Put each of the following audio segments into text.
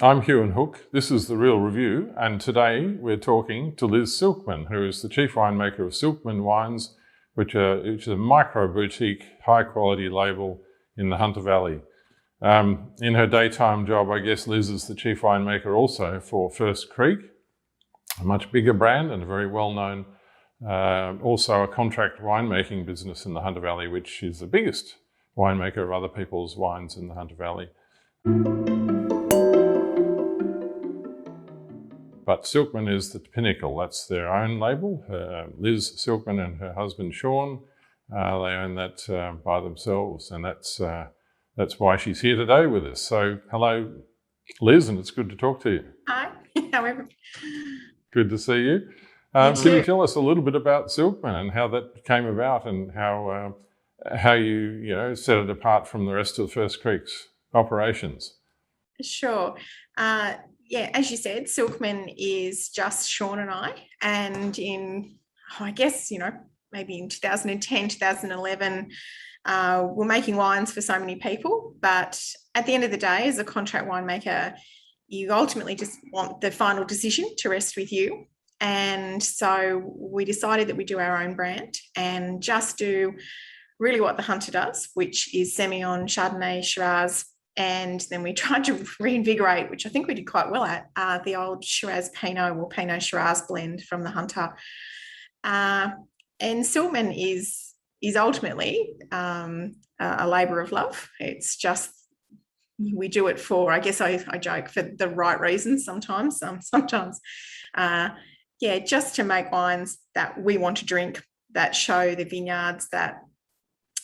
I'm Huon Hooke. This is The Real Review, and today we're talking to Liz Silkman, who is the chief winemaker of Silkman Wines, which is a micro-boutique, high-quality label in the Hunter Valley. In her daytime job, I guess Liz is the chief winemaker also for First Creek, a much bigger brand and a very well-known, also a contract winemaking business in the Hunter Valley, which is the biggest winemaker of other people's wines in the Hunter Valley. But Silkman is the pinnacle. That's their own label. Liz Silkman and her husband Sean, they own that by themselves, and that's why she's here today with us. So hello, Liz, and it's good to talk to you. Hi, however. Good to see you. Can you tell us a little bit about Silkman and how that came about, and how you set it apart from the rest of First Creek's operations? Sure. Yeah, as you said, Silkman is just Sean and I. And maybe in 2010, 2011, we're making wines for so many people. But at the end of the day, as a contract winemaker, you ultimately just want the final decision to rest with you. And so we decided that we do our own brand and just do really what the Hunter does, which is Semillon, Chardonnay, Shiraz. And then we tried to reinvigorate, which I think we did quite well at, the old Shiraz Pinot or Pinot Shiraz blend from the Hunter. And Silkman is ultimately a labour of love. It's just, we do it for, I guess I joke, for the right reasons sometimes. Just to make wines that we want to drink, that show the vineyards that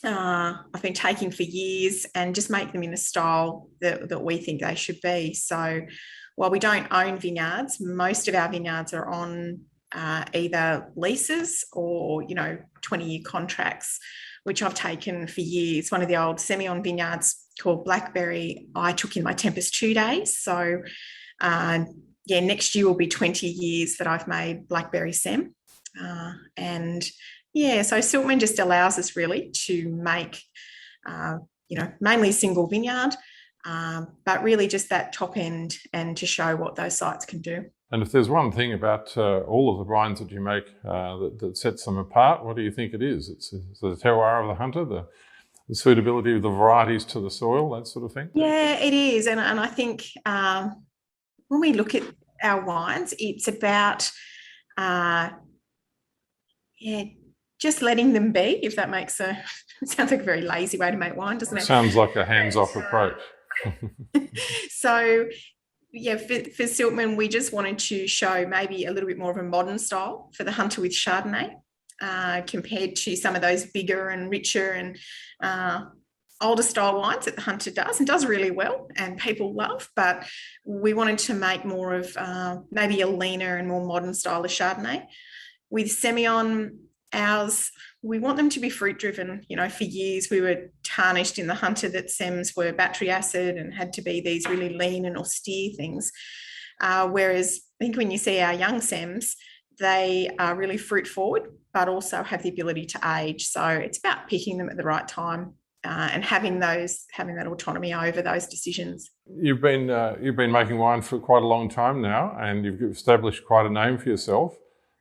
I've been taking for years, and just make them in the style that we think they should be. So while we don't own vineyards, most of our vineyards are on either leases or 20-year contracts, which I've taken for years. One of the old Semillon vineyards called Blackberry, I took in my Tempest 2 days. So next year will be 20 years that I've made Blackberry Sem. So Silkman just allows us really to make, mainly single vineyard, but really just that top end, and to show what those sites can do. And if there's one thing about all of the wines that you make that sets them apart, what do you think it is? It's the terroir of the Hunter, the suitability of the varieties to the soil, that sort of thing? Yeah, it is. And I think when we look at our wines, it's about, just letting them be, if that makes it sounds like a very lazy way to make wine, doesn't it? Sounds like a hands-off approach. So, for Silkman, we just wanted to show maybe a little bit more of a modern style for the Hunter with Chardonnay, compared to some of those bigger and richer and older style wines that the Hunter does, and does really well and people love. But we wanted to make more of maybe a leaner and more modern style of Chardonnay. With Semillon, we want them to be fruit driven. For years we were tarnished in the Hunter that Sems were battery acid and had to be these really lean and austere things. Whereas I think when you see our young Sems, they are really fruit forward, but also have the ability to age. So it's about picking them at the right time and having that autonomy over those decisions. You've been making wine for quite a long time now, and you've established quite a name for yourself.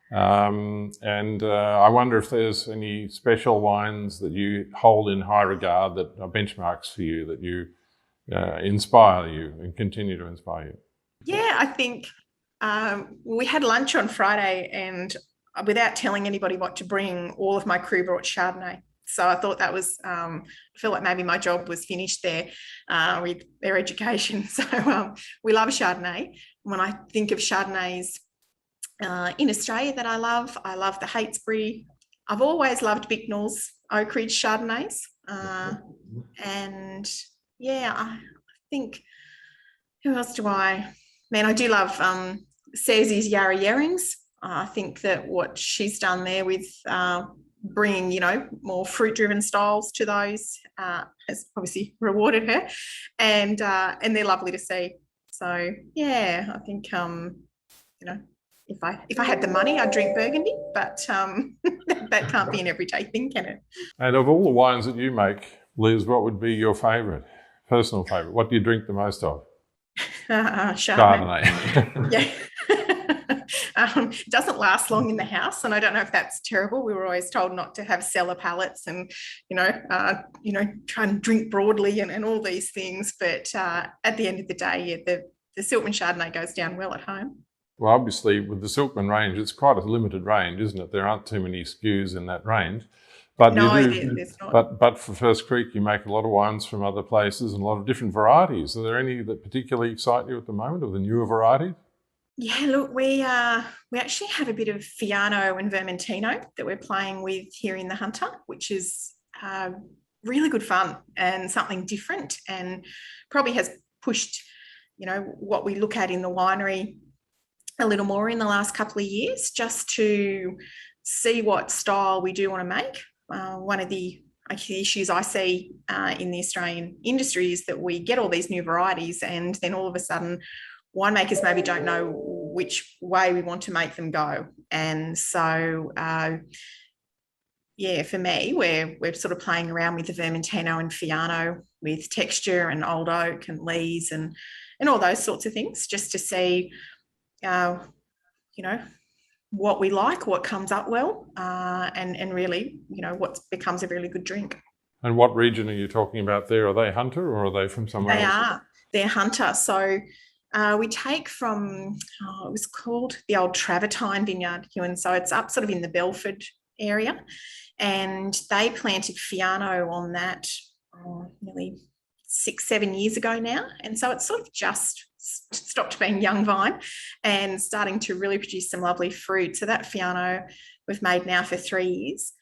I wonder if there's any special wines that you hold in high regard that are benchmarks for you, that you inspire you and continue to inspire you. Yeah, I think we had lunch on Friday, and without telling anybody what to bring, all of my crew brought Chardonnay. So I thought that was, I feel like maybe my job was finished there with their education. So we love Chardonnay. When I think of Chardonnays in Australia that I love the Heytesbury. I've always loved Bicknell's Oak Ridge Chardonnays. I think, who else do I do love Cezzy's Yarra Yerrings. I think that what she's done there with bringing, more fruit-driven styles to those has obviously rewarded her, and they're lovely to see. So I think if I had the money, I'd drink Burgundy, but that can't be an everyday thing, can it? And of all the wines that you make, Liz, what would be your favourite, personal favourite? What do you drink the most of? Chardonnay. Chardonnay. Yeah. It doesn't last long in the house, and I don't know if that's terrible. We were always told not to have cellar palates and, try and drink broadly and all these things. But at the end of the day, yeah, the Silkman Chardonnay goes down well at home. Well, obviously, with the Silkman range, it's quite a limited range, isn't it? There aren't too many SKUs in that range. But No, there's not. But for First Creek, you make a lot of wines from other places and a lot of different varieties. Are there any that particularly excite you at the moment, of the newer varieties? Yeah, look, we actually have a bit of Fiano and Vermentino that we're playing with here in the Hunter, which is really good fun and something different, and probably has pushed, what we look at in the winery a little more in the last couple of years, just to see what style we do want to make. One of the issues I see in the Australian industry is that we get all these new varieties, and then all of a sudden winemakers maybe don't know which way we want to make them go. And so, for me, we're sort of playing around with the Vermentino and Fiano with texture and old oak and lees and all those sorts of things, just to see, what we like, what comes up well, and really, what becomes a really good drink. And what region are you talking about there? Are they Hunter or are they from somewhere else? They're Hunter. So we take from, it was called the old Travertine Vineyard, Huon. So it's up sort of in the Belford area. And they planted Fiano on that nearly 6-7 years ago now. And so it's sort of just stopped being young vine and starting to really produce some lovely fruit. So that Fiano we've made now for 3 years.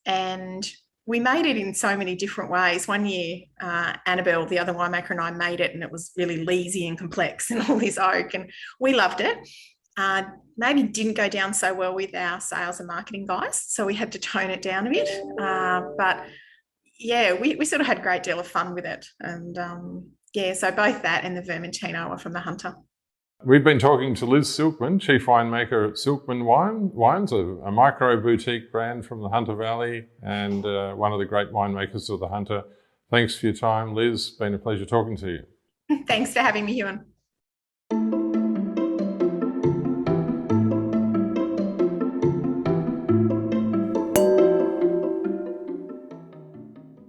And we made it in so many different ways. One year, Annabelle, the other winemaker, and I made it, and it was really leesy and complex and all this oak, and we loved it. Maybe didn't go down so well with our sales and marketing guys, so we had to tone it down a bit. But yeah, we sort of had a great deal of fun with it. And so both that and the Vermentino are from the Hunter. We've been talking to Liz Silkman, Chief Winemaker at Silkman Wines, a micro-boutique brand from the Hunter Valley and one of the great winemakers of the Hunter. Thanks for your time, Liz. It's been a pleasure talking to you. Thanks for having me, Huon.